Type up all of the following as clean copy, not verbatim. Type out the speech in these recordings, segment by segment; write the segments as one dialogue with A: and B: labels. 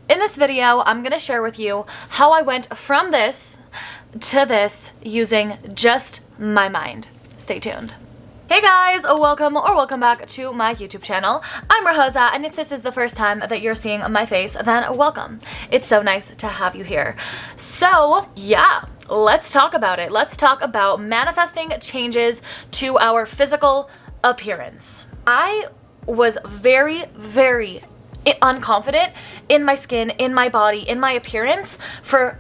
A: In this video, I'm going to share with you how I went from this to this using just my mind. Stay tuned. Hey guys, welcome back to my YouTube channel. I'm Rosa, and if this is the first time that you're seeing my face, then welcome. It's so nice to have you here. So yeah, let's talk about it. Let's talk about manifesting changes to our physical appearance. I was very unconfident in my skin, in my body, in my appearance for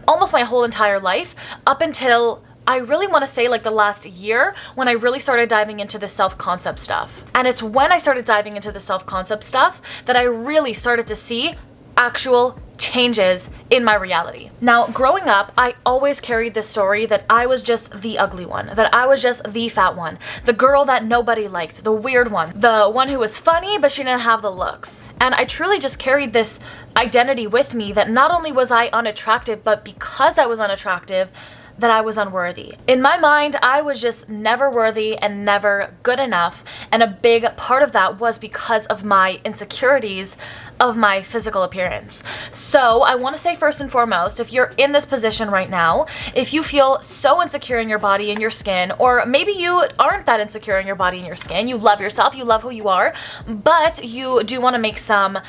A: almost my whole entire life, up until I really want to say like the last year, when I really started diving into the self-concept stuff. And it's when I started diving into the self-concept stuff that I really started to see actual changes in my reality. Now, growing up, I always carried this story that I was just the ugly one, that I was just the fat one, the girl that nobody liked, the weird one, the one who was funny but she didn't have the looks. And I truly just carried this identity with me that not only was I unattractive, but because I was unattractive, that I was unworthy. In my mind, I was just never worthy and never good enough, and a big part of that was because of my insecurities of my physical appearance. So I want to say first and foremost, if you're in this position right now, if you feel so insecure in your body and your skin, or maybe you aren't that insecure in your body and your skin, you love yourself, you love who you are, but you do want to make some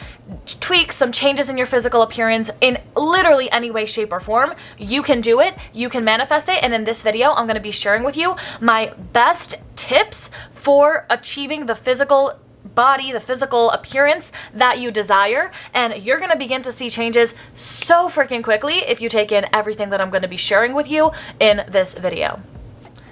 A: tweaks, some changes in your physical appearance in literally any way, shape, or form, you can do it, you can manifest it, and in this video, I'm going to be sharing with you my best tips for achieving the physical body, the physical appearance that you desire, and you're going to begin to see changes so freaking quickly if you take in everything that I'm going to be sharing with you in this video.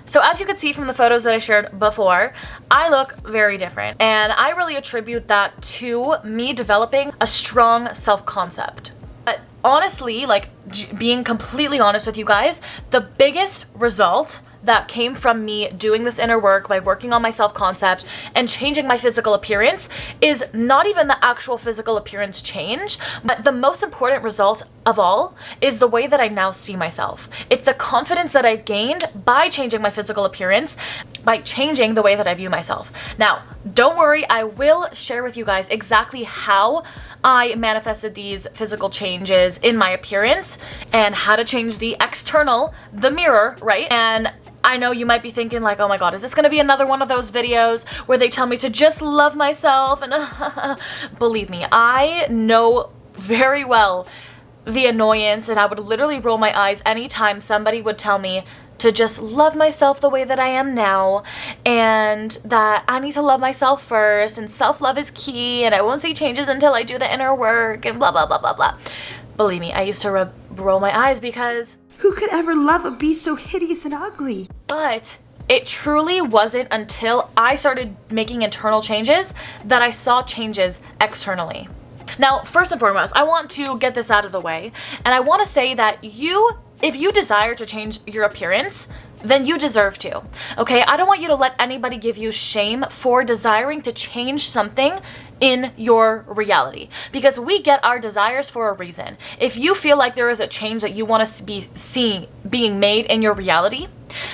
A: So as you can see from the photos that I shared before, I look very different, and I really attribute that to me developing a strong self-concept. But honestly, like being completely honest with you guys, the biggest result that came from me doing this inner work by working on my self-concept and changing my physical appearance is not even the actual physical appearance change, but the most important result of all is the way that I now see myself. It's the confidence that I've gained by changing my physical appearance, by changing the way that I view myself. Now, don't worry, I will share with you guys exactly how I manifested these physical changes in my appearance and how to change the external, the mirror, right? And I know you might be thinking like, oh my god, is this going to be another one of those videos where they tell me to just love myself? And believe me, I know very well the annoyance, and I would literally roll my eyes anytime somebody would tell me to just love myself the way that I am now, and that I need to love myself first, and self-love is key, and I won't see changes until I do the inner work, and blah blah blah blah blah. Believe me, I used to roll my eyes because
B: who could ever love a beast so hideous and ugly?
A: But it truly wasn't until I started making internal changes that I saw changes externally. Now, first and foremost, I want to get this out of the way, and I want to say that if you desire to change your appearance, then you deserve to, okay? I don't want you to let anybody give you shame for desiring to change something in your reality, because we get our desires for a reason. If you feel like there is a change that you want to be seeing being made in your reality,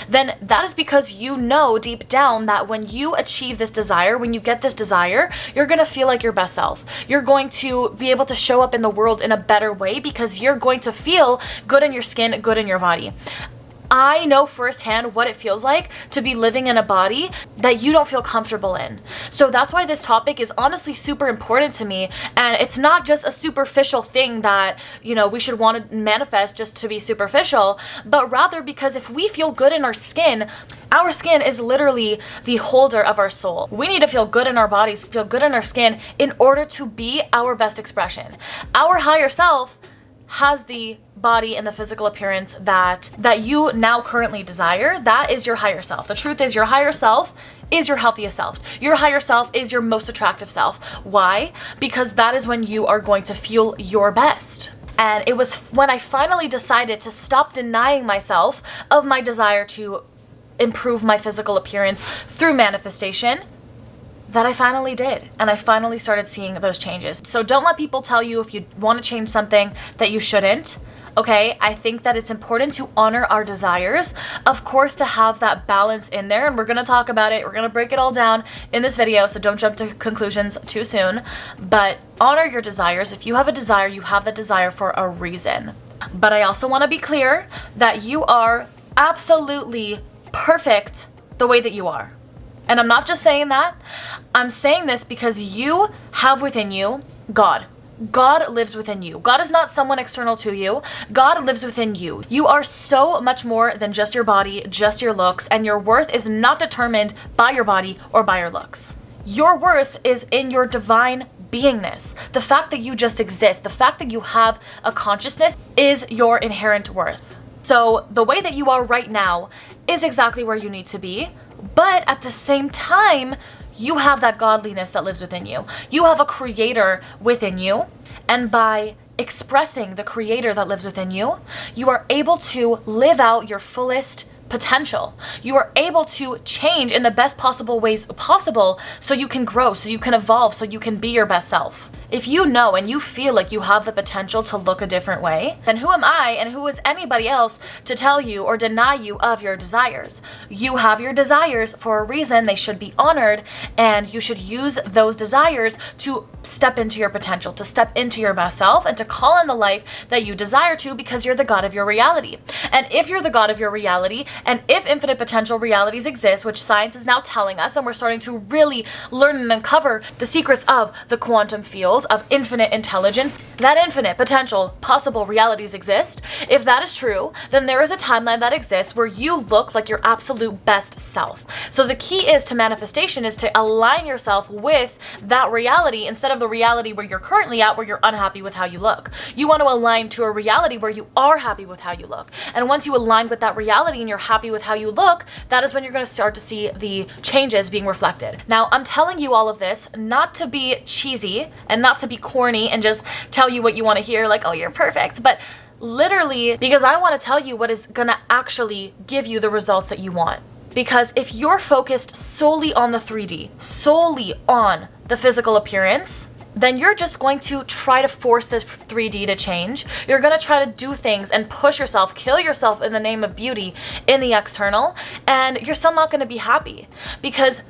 A: then that is because you know deep down that when you achieve this desire, when you get this desire, you're going to feel like your best self. You're going to be able to show up in the world in a better way because you're going to feel good in your skin, good in your body. I know firsthand what it feels like to be living in a body that you don't feel comfortable in. So that's why this topic is honestly super important to me, and it's not just a superficial thing that, you know, we should want to manifest just to be superficial, but rather because if we feel good in our skin is literally the holder of our soul. We need to feel good in our bodies, feel good in our skin in order to be our best expression. Our higher self has the body and the physical appearance that you now currently desire. That is your higher self. The truth is, your higher self is your healthiest self. Your higher self is your most attractive self. Why? Because that is when you are going to feel your best. And it was when I finally decided to stop denying myself of my desire to improve my physical appearance through manifestation that I finally did, and I finally started seeing those changes. So don't let people tell you if you want to change something that you shouldn't. Okay, I think that it's important to honor our desires, of course, to have that balance in there, and we're going to talk about it, we're going to break it all down in this video, so don't jump to conclusions too soon, but honor your desires. If you have a desire, you have the desire for a reason. But I also want to be clear that you are absolutely perfect the way that you are. And I'm not just saying that. I'm saying this because you have within you God. God lives within you. God is not someone external to you. God lives within you. You are so much more than just your body, just your looks, and your worth is not determined by your body or by your looks. Your worth is in your divine beingness. The fact that you just exist, the fact that you have a consciousness is your inherent worth. So the way that you are right now is exactly where you need to be, but at the same time, you have that godliness that lives within you. You have a creator within you, and by expressing the creator that lives within you, you are able to live out your fullest potential. You are able to change in the best possible ways possible so you can grow, so you can evolve, so you can be your best self. If you know and you feel like you have the potential to look a different way, then who am I and who is anybody else to tell you or deny you of your desires? You have your desires for a reason. They should be honored, and you should use those desires to step into your potential, to step into your best self, and to call in the life that you desire to, because you're the God of your reality. And if you're the God of your reality, and if infinite potential realities exist, which science is now telling us, and we're starting to really learn and uncover the secrets of the quantum field of infinite intelligence, that infinite potential possible realities exist. If that is true, then there is a timeline that exists where you look like your absolute best self. So the key is to manifestation is to align yourself with that reality instead of the reality where you're currently at, where you're unhappy with how you look. You want to align to a reality where you are happy with how you look. And once you align with that reality and you're happy with how you look, that is when you're going to start to see the changes being reflected. Now, I'm telling you all of this not to be cheesy and not to be corny and just tell you what you want to hear, like, oh, you're perfect, but literally because I want to tell you what is going to actually give you the results that you want. Because if you're focused solely on the 3D, solely on the physical appearance, then you're just going to try to force the 3D to change. You're going to try to do things and push yourself, kill yourself in the name of beauty in the external, and you're still not going to be happy because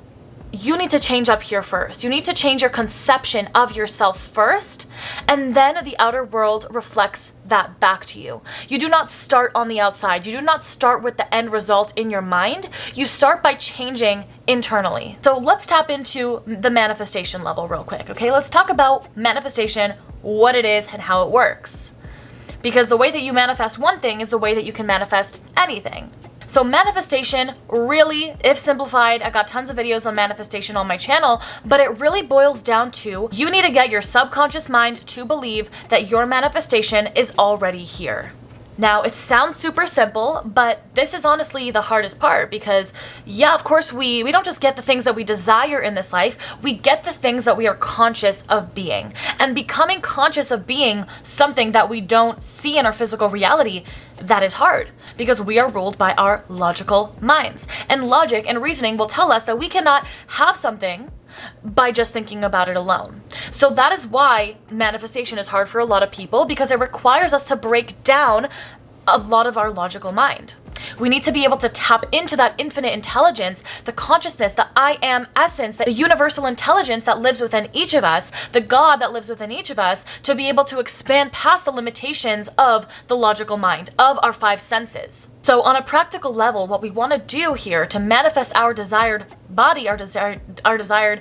A: you need to change up here first. You need to change your conception of yourself first, and then the outer world reflects that back to you. You do not start on the outside. You do not start with the end result in your mind. You start by changing internally. So let's tap into the manifestation level real quick, okay? Let's talk about manifestation, what it is, and how it works. Because the way that you manifest one thing is the way that you can manifest anything. So manifestation, really, if simplified, I got tons of videos on manifestation on my channel, but it really boils down to you need to get your subconscious mind to believe that your manifestation is already here. Now, it sounds super simple, but this is honestly the hardest part because, yeah, of course, we don't just get the things that we desire in this life, we get the things that we are conscious of being. And becoming conscious of being something that we don't see in our physical reality, that is hard because we are ruled by our logical minds. And logic and reasoning will tell us that we cannot have something by just thinking about it alone. So that is why manifestation is hard for a lot of people, because it requires us to break down a lot of our logical mind. We need to be able to tap into that infinite intelligence, the consciousness, the I am essence, the universal intelligence that lives within each of us, the God that lives within each of us, to be able to expand past the limitations of the logical mind, of our five senses. So on a practical level, what we want to do here to manifest our desired body, our desired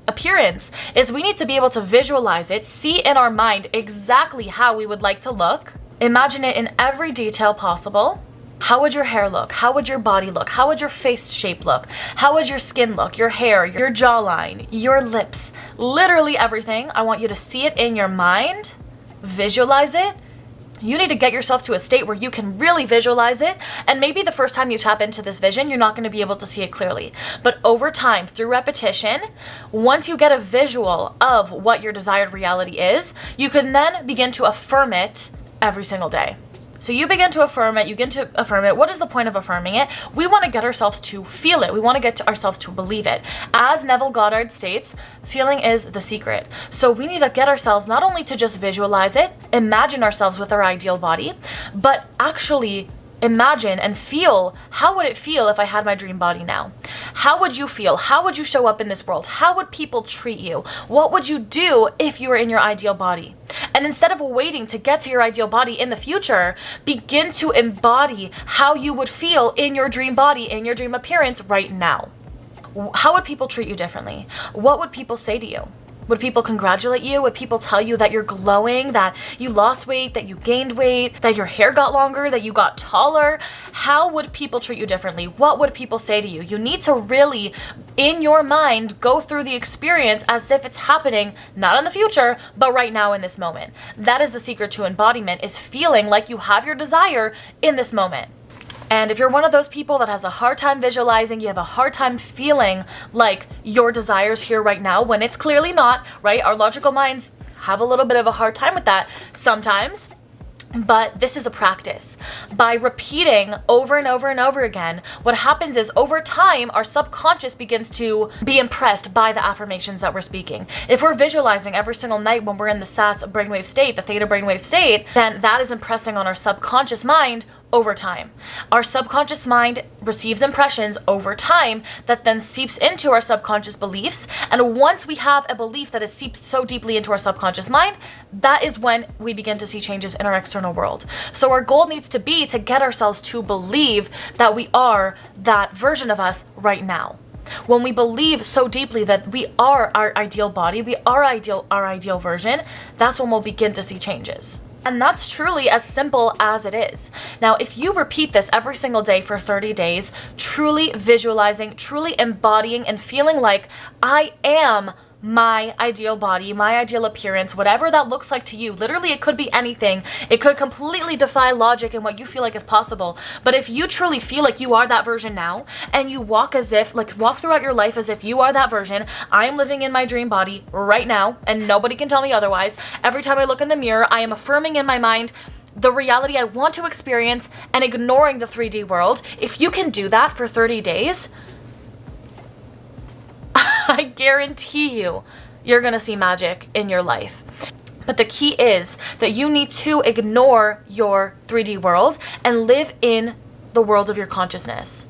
A: appearance, is we need to be able to visualize it, see in our mind exactly how we would like to look, imagine it in every detail possible. How would your hair look? How would your body look? How would your face shape look? How would your skin look? Your hair, your jawline, your lips, literally everything. I want you to see it in your mind, visualize it. You need to get yourself to a state where you can really visualize it. And maybe the first time you tap into this vision, you're not going to be able to see it clearly. But over time, through repetition, once you get a visual of what your desired reality is, you can then begin to affirm it every single day. So you begin to affirm it, you begin to affirm it. What is the point of affirming it? We want to get ourselves to feel it. We want to get ourselves to believe it. As Neville Goddard states, feeling is the secret. So we need to get ourselves not only to just visualize it, imagine ourselves with our ideal body, but actually imagine and feel, how would it feel if I had my dream body now? How would you feel? How would you show up in this world? How would people treat you? What would you do if you were in your ideal body? And instead of waiting to get to your ideal body in the future, begin to embody how you would feel in your dream body, in your dream appearance right now. How would people treat you differently? What would people say to you? Would people congratulate you? Would people tell you that you're glowing, that you lost weight, that you gained weight, that your hair got longer, that you got taller? How would people treat you differently? What would people say to you? You need to really, in your mind, go through the experience as if it's happening, not in the future, but right now in this moment. That is the secret to embodiment, is feeling like you have your desire in this moment. And if you're one of those people that has a hard time visualizing, you have a hard time feeling like your desire's here right now, when it's clearly not, right? Our logical minds have a little bit of a hard time with that sometimes. But this is a practice. By repeating over and over and over again, what happens is over time, our subconscious begins to be impressed by the affirmations that we're speaking. If we're visualizing every single night when we're in the SATS brainwave state, the theta brainwave state, then that is impressing on our subconscious mind over time. Our subconscious mind receives impressions over time that then seeps into our subconscious beliefs. And once we have a belief that is seeped so deeply into our subconscious mind, that is when we begin to see changes in our external world. So our goal needs to be to get ourselves to believe that we are that version of us right now. When we believe so deeply that we are our ideal body, we are our ideal version, that's when we'll begin to see changes. And that's truly as simple as it is. Now, if you repeat this every single day for 30 days, truly visualizing, truly embodying, and feeling like I am my ideal body, my ideal appearance, whatever that looks like to you. Literally, it could be anything. It could completely defy logic and what you feel like is possible. But if you truly feel like you are that version now, and you walk throughout your life as if you are that version, I am living in my dream body right now, and nobody can tell me otherwise. Every time I look in the mirror, I am affirming in my mind the reality I want to experience and ignoring the 3D world. If you can do that for 30 days, I guarantee you're going to see magic in your life. But the key is that you need to ignore your 3D world and live in the world of your consciousness.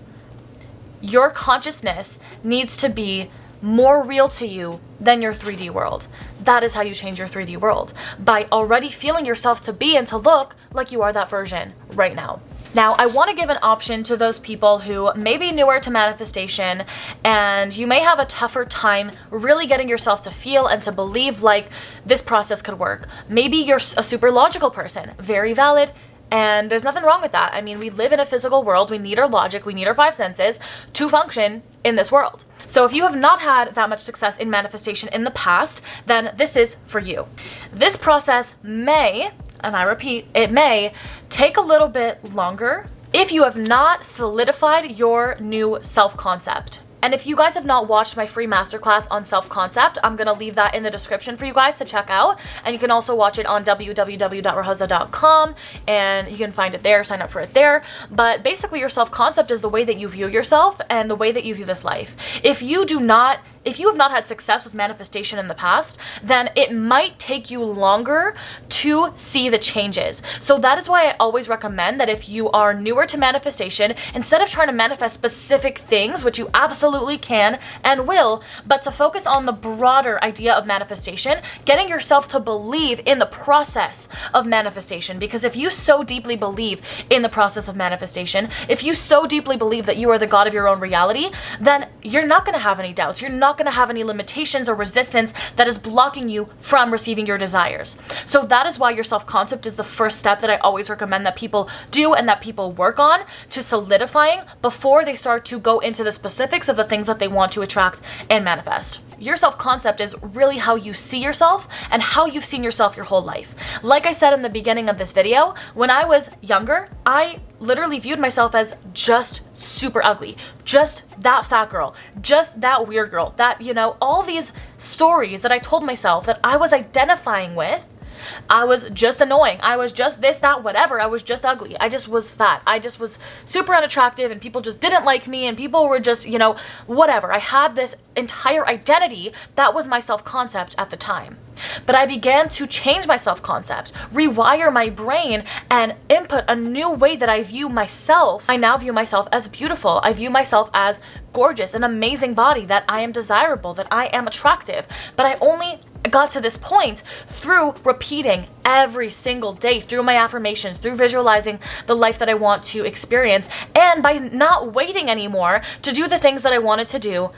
A: Your consciousness needs to be more real to you than your 3D world. That is how you change your 3D world, by already feeling yourself to be and to look like you are that version right now. Now, I want to give an option to those people who may be newer to manifestation, and you may have a tougher time really getting yourself to feel and to believe like this process could work. Maybe you're a super logical person, very valid, and there's nothing wrong with that. I mean, we live in a physical world. We need our logic, we need our 5 senses to function in this world. So if you have not had that much success in manifestation in the past, then this is for you. This process may, and I repeat, it may take a little bit longer if you have not solidified your new self-concept. And if you guys have not watched my free masterclass on self-concept, I'm going to leave that in the description for you guys to check out. And you can also watch it on www.rahosa.com, and you can find it there, sign up for it there. But basically, your self-concept is the way that you view yourself and the way that you view this life. If you have not had success with manifestation in the past, then it might take you longer to see the changes. So that is why I always recommend that if you are newer to manifestation, instead of trying to manifest specific things, which you absolutely can and will, but to focus on the broader idea of manifestation, getting yourself to believe in the process of manifestation. Because if you so deeply believe in the process of manifestation, if you so deeply believe that you are the God of your own reality, then you're not going to have any doubts. You're not going to have any limitations or resistance that is blocking you from receiving your desires. So that is why your self-concept is the first step that I always recommend that people do and that people work on to solidifying before they start to go into the specifics of the things that they want to attract and manifest. Your self-concept is really how you see yourself and how you've seen yourself your whole life. Like I said in the beginning of this video, when I was younger, I literally viewed myself as just super ugly, just that fat girl, just that weird girl, that, all these stories that I told myself that I was identifying with I was just annoying. I was just this, that, whatever. I was just ugly. I just was fat. I just was super unattractive, and people just didn't like me, and people were just, whatever. I had this entire identity that was my self-concept at the time. But I began to change my self-concept, rewire my brain, and input a new way that I view myself. I now view myself as beautiful. I view myself as gorgeous, an amazing body, that I am desirable, that I am attractive. But I only got to this point through repeating every single day, through my affirmations, through visualizing the life that I want to experience, and by not waiting anymore to do the things that I wanted to do.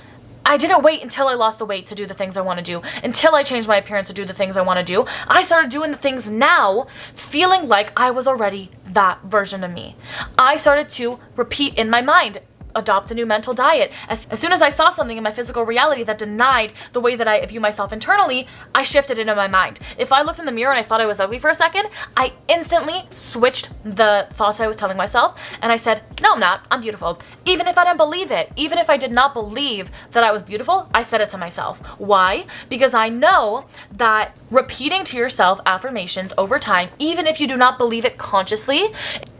A: I didn't wait until I lost the weight to do the things I want to do, until I changed my appearance to do the things I want to do. I started doing the things now, feeling like I was already that version of me. I started to repeat in my mind, adopt a new mental diet. As soon as I saw something in my physical reality that denied the way that I view myself internally, I shifted it in my mind. If I looked in the mirror and I thought I was ugly for a second, I instantly switched the thoughts I was telling myself, and I said, no, I'm not. I'm beautiful. Even if I didn't believe it, even if I did not believe that I was beautiful, I said it to myself. Why? Because I know that repeating to yourself affirmations over time, even if you do not believe it consciously,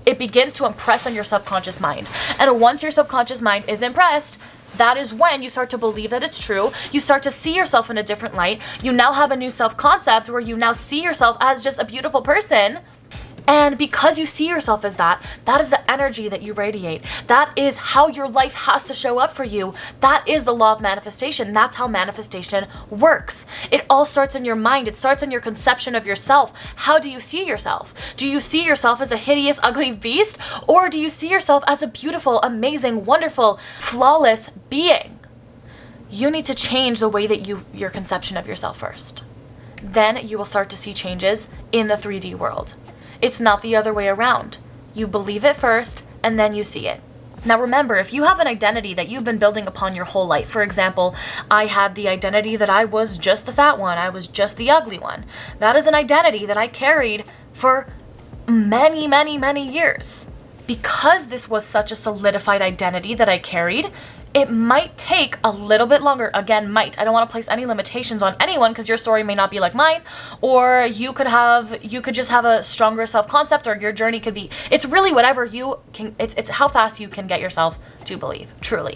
A: it begins to impress on your subconscious mind. And once your subconscious mind is impressed, that is when you start to believe that it's true. You start to see yourself in a different light. You now have a new self-concept where you now see yourself as just a beautiful person. And because you see yourself as that is the energy that you radiate. That is how your life has to show up for you. That is the law of manifestation. That's how manifestation works. It all starts in your mind. It starts in your conception of yourself. How do you see yourself? Do you see yourself as a hideous, ugly beast? Or do you see yourself as a beautiful, amazing, wonderful, flawless being? You need to change the way that your conception of yourself first. Then you will start to see changes in the 3D world. It's not the other way around. You believe it first, and then you see it. Now remember, if you have an identity that you've been building upon your whole life, for example, I had the identity that I was just the fat one, I was just the ugly one. That is an identity that I carried for many, many, many years. Because this was such a solidified identity that I carried, it might take a little bit longer. Again, might. I don't want to place any limitations on anyone because your story may not be like mine, or you could just have a stronger self-concept, or your journey could be, it's really whatever you can, it's how fast you can get yourself to believe, truly.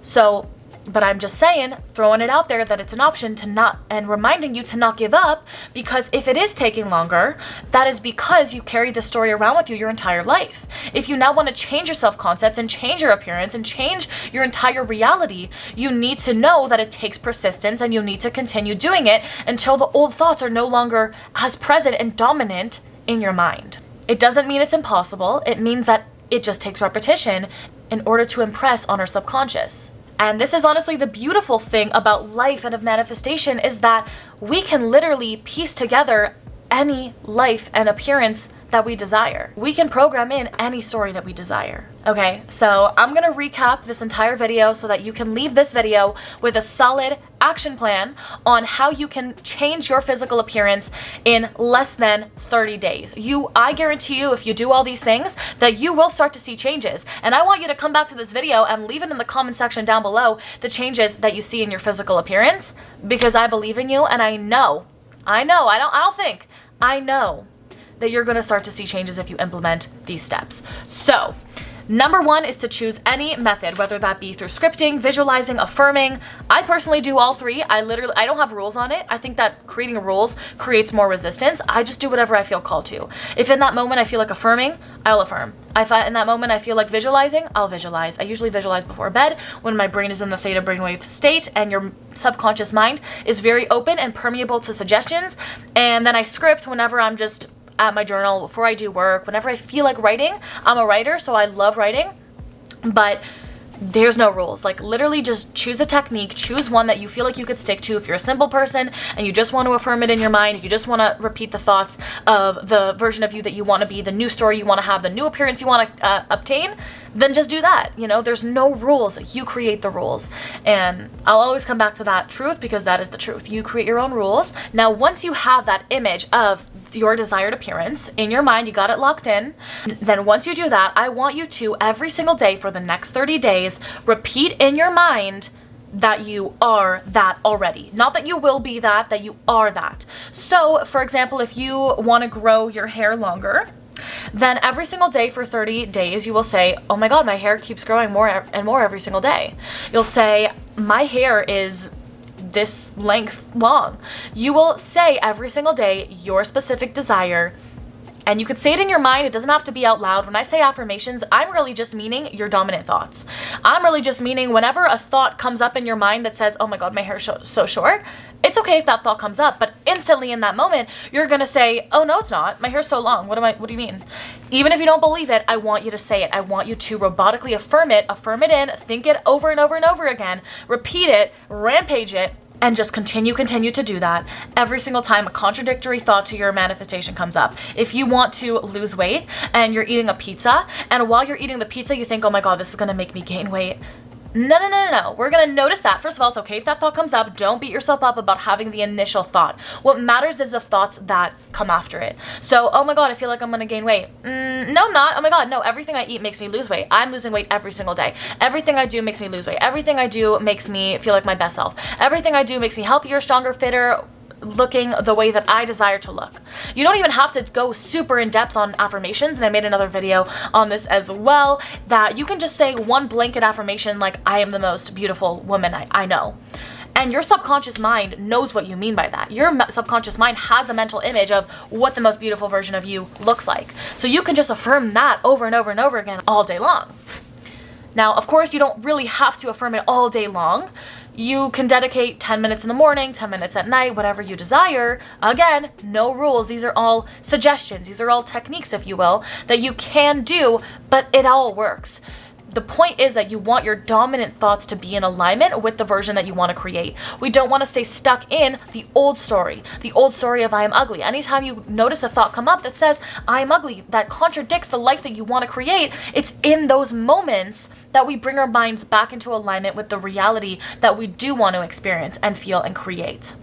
A: So, but I'm just saying, throwing it out there that it's an option to not, and reminding you to not give up, because if it is taking longer, that is because you carry this story around with you your entire life. If you now want to change your self-concept and change your appearance and change your entire reality, you need to know that it takes persistence, and you need to continue doing it until the old thoughts are no longer as present and dominant in your mind. It doesn't mean it's impossible. It means that it just takes repetition in order to impress on our subconscious. And this is honestly the beautiful thing about life and of manifestation, is that we can literally piece together any life and appearance that we desire. We can program in any story that we desire. Okay, so I'm gonna recap this entire video so that you can leave this video with a solid action plan on how you can change your physical appearance in less than 30 days. I guarantee you, if you do all these things, that you will start to see changes. And I want you to come back to this video and leave it in the comment section down below, the changes that you see in your physical appearance, because I believe in you, and I know that you're going to start to see changes if you implement these steps. So, number one is to choose any method, whether that be through scripting, visualizing, affirming. I personally do all three. I don't have rules on it. I think that creating rules creates more resistance. I just do whatever I feel called to. If in that moment I feel like affirming, I'll affirm. If in that moment I feel like visualizing, I'll visualize. I usually visualize before bed when my brain is in the theta brainwave state and your subconscious mind is very open and permeable to suggestions. And then I script whenever I'm just at my journal, before I do work, whenever I feel like writing. I'm a writer, so I love writing, but there's no rules. Like, literally just choose a technique, choose one that you feel like you could stick to. If you're a simple person and you just want to affirm it in your mind, you just want to repeat the thoughts of the version of you that you want to be, the new story you want to have, the new appearance you want to obtain, then just do that. There's no rules. You create the rules. And I'll always come back to that truth, because that is the truth. You create your own rules. Now, once you have that image of your desired appearance in your mind, you got it locked in, then once you do that, I want you to, every single day for the next 30 days, repeat in your mind that you are that already. Not that you will be that, that you are that. So, for example, if you want to grow your hair longer, then every single day for 30 days, you will say, oh my God, my hair keeps growing more and more every single day. You'll say, my hair is this length long. You will say every single day your specific desire. And you could say it in your mind. It doesn't have to be out loud. When I say affirmations, I'm really just meaning your dominant thoughts. I'm really just meaning whenever a thought comes up in your mind that says, oh my God, my hair is so short, it's okay if that thought comes up, but instantly in that moment, you're going to say, oh no, it's not. My hair's so long. What do you mean? Even if you don't believe it, I want you to say it. I want you to robotically affirm it in, think it over and over and over again, repeat it, rampage it, and just continue to do that every single time a contradictory thought to your manifestation comes up. If you want to lose weight and you're eating a pizza, and while you're eating the pizza, you think, oh my God, this is going to make me gain weight. No. We're going to notice that. First of all, it's okay if that thought comes up. Don't beat yourself up about having the initial thought. What matters is the thoughts that come after it. So, oh my God, I feel like I'm going to gain weight. No, I'm not. Oh my God, no, everything I eat makes me lose weight. I'm losing weight every single day. Everything I do makes me lose weight. Everything I do makes me feel like my best self. Everything I do makes me healthier, stronger, fitter, looking the way that I desire to look. You don't even have to go super in depth on affirmations, and I made another video on this as well, that you can just say one blanket affirmation like, I am the most beautiful woman I know. And your subconscious mind knows what you mean by that. Your subconscious mind has a mental image of what the most beautiful version of you looks like. So you can just affirm that over and over and over again all day long. Now, of course, you don't really have to affirm it all day long. You can dedicate 10 minutes in the morning, 10 minutes at night, whatever you desire. Again, no rules. These are all suggestions. These are all techniques, if you will, that you can do, but it all works. The point is that you want your dominant thoughts to be in alignment with the version that you want to create. We don't want to stay stuck in the old story of I am ugly. Anytime you notice a thought come up that says I am ugly, that contradicts the life that you want to create, it's in those moments that we bring our minds back into alignment with the reality that we do want to experience and feel and create.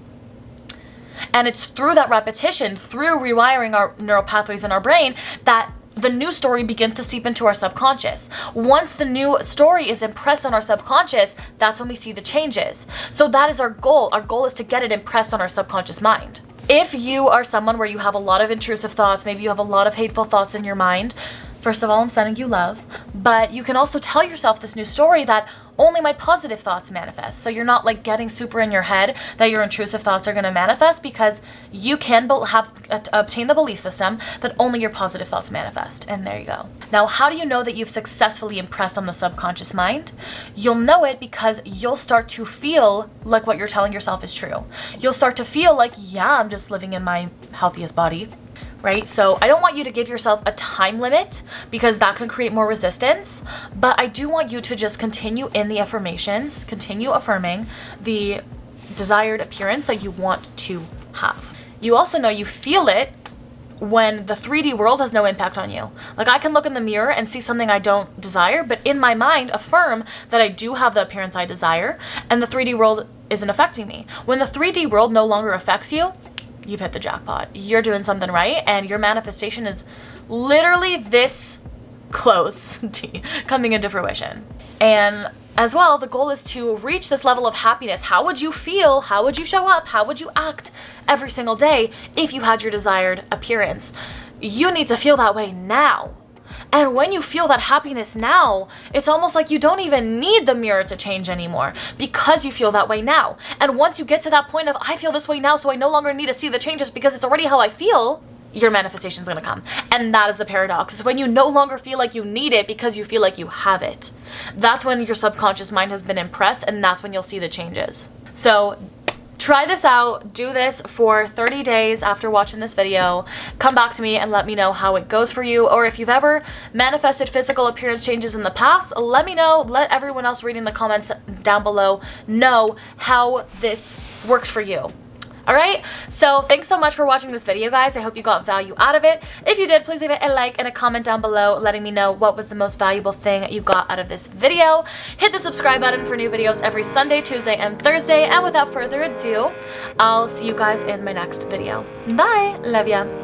A: And it's through that repetition, through rewiring our neural pathways in our brain, that the new story begins to seep into our subconscious. Once the new story is impressed on our subconscious, that's when we see the changes. So that is our goal. Our goal is to get it impressed on our subconscious mind. If you are someone where you have a lot of intrusive thoughts, maybe you have a lot of hateful thoughts in your mind, first of all, I'm sending you love, but you can also tell yourself this new story that only my positive thoughts manifest. So you're not like getting super in your head that your intrusive thoughts are going to manifest, because you can obtain the belief system that only your positive thoughts manifest. And there you go. Now, how do you know that you've successfully impressed on the subconscious mind? You'll know it because you'll start to feel like what you're telling yourself is true. You'll start to feel like, yeah, I'm just living in my healthiest body. Right? So I don't want you to give yourself a time limit, because that can create more resistance, but I do want you to just continue in the affirmations, continue affirming the desired appearance that you want to have. You also know you feel it when the 3D world has no impact on you. Like, I can look in the mirror and see something I don't desire, but in my mind affirm that I do have the appearance I desire, and the 3D world isn't affecting me. When the 3D world no longer affects you, you've hit the jackpot. You're doing something right, and your manifestation is literally this close to coming into fruition. And as well, the goal is to reach this level of happiness. How would you feel? How would you show up? How would you act every single day if you had your desired appearance? You need to feel that way now. And when you feel that happiness now, it's almost like you don't even need the mirror to change anymore, because you feel that way now. And once you get to that point of, I feel this way now, so I no longer need to see the changes because it's already how I feel, your manifestation is going to come. And that is the paradox. It's when you no longer feel like you need it because you feel like you have it. That's when your subconscious mind has been impressed, and that's when you'll see the changes. So try this out. Do this for 30 days after watching this video. Come back to me and let me know how it goes for you. Or if you've ever manifested physical appearance changes in the past, let me know. Let everyone else reading the comments down below know how this works for you. All right, so thanks so much for watching this video, guys. I hope you got value out of it. If you did, please leave it a like and a comment down below letting me know what was the most valuable thing you got out of this video. Hit the subscribe button for new videos every Sunday, Tuesday, and Thursday. And without further ado, I'll see you guys in my next video. Bye. Love ya.